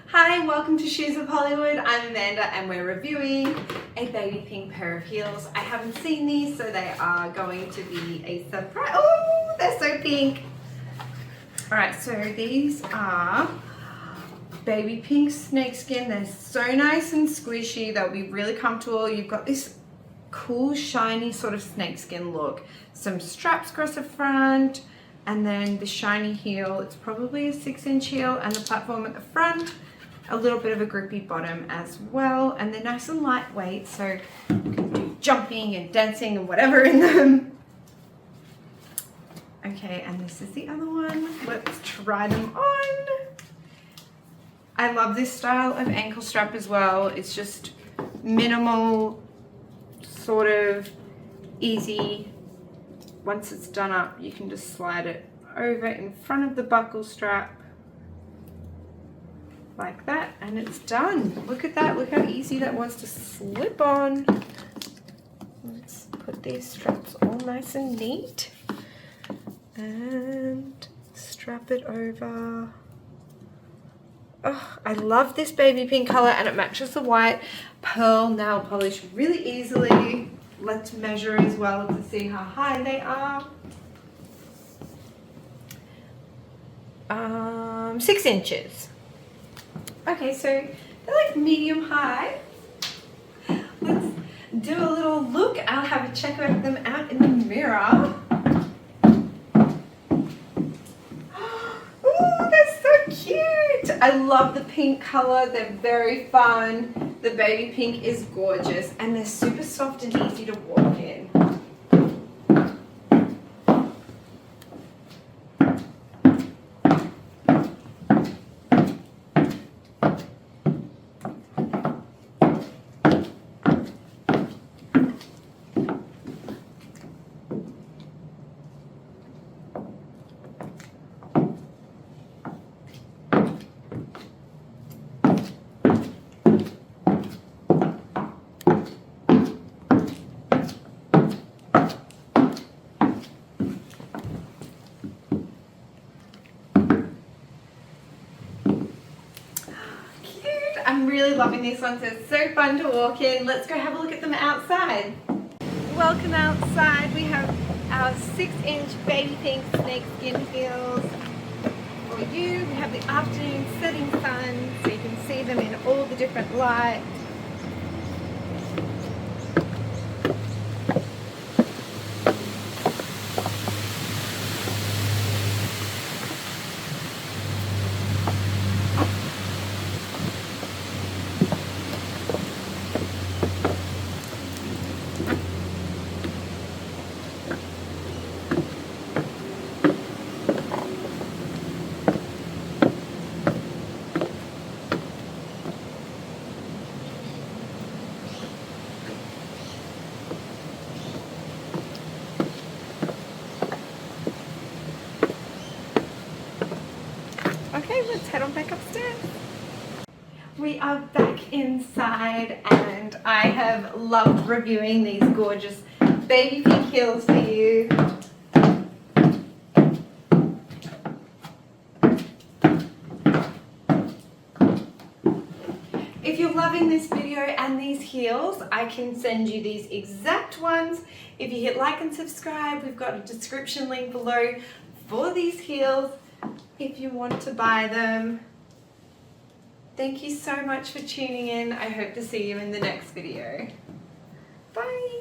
Hi, welcome to Shoes of Hollywood. I'm Amanda and we're reviewing a baby pink pair of heels. I haven't seen these, so they are going to be a surprise. Oh, they're so pink. All right, so these are baby pink snakeskin. They're so nice and squishy. They'll be really comfortable. You've got this cool, shiny sort of snakeskin look. Some straps across the front, and then the shiny heel. It's probably a 6-inch heel, and the platform at the front. A little bit of a grippy bottom as well, and they're nice and lightweight, so you can do jumping and dancing and whatever in them. Okay, and this is the other one. Let's try them on. I love this style of ankle strap as well. It's just minimal, sort of easy. Once it's done up, you can just slide it over in front of the buckle strap like that, and it's done. Look at that. Look how easy that was to slip on. Let's put these straps all nice and neat and strap it over. Oh, I love this baby pink color, and it matches the white pearl nail polish really easily. Let's measure as well to see how high they are. 6 inches. Okay, so they're like medium high. Let's do a little look. I'll have a check of them out in the mirror. Oh, they're so cute. I love the pink color. They're very fun. The baby pink is gorgeous, and they're super soft and easy to walk in. I'm really loving these ones. They're so fun to walk in. Let's go have a look at them outside. Welcome outside. We have our 6-inch baby pink snakeskin heels for you. We have the afternoon setting sun, so you can see them in all the different lights. Okay, let's head on back upstairs. We are back inside, and I have loved reviewing these gorgeous baby pink heels for you. If you're loving this video and these heels, I can send you these exact ones. If you hit like and subscribe, we've got a description link below for these heels if you want to buy them. Thank you so much for tuning in. I hope to see you in the next video. Bye.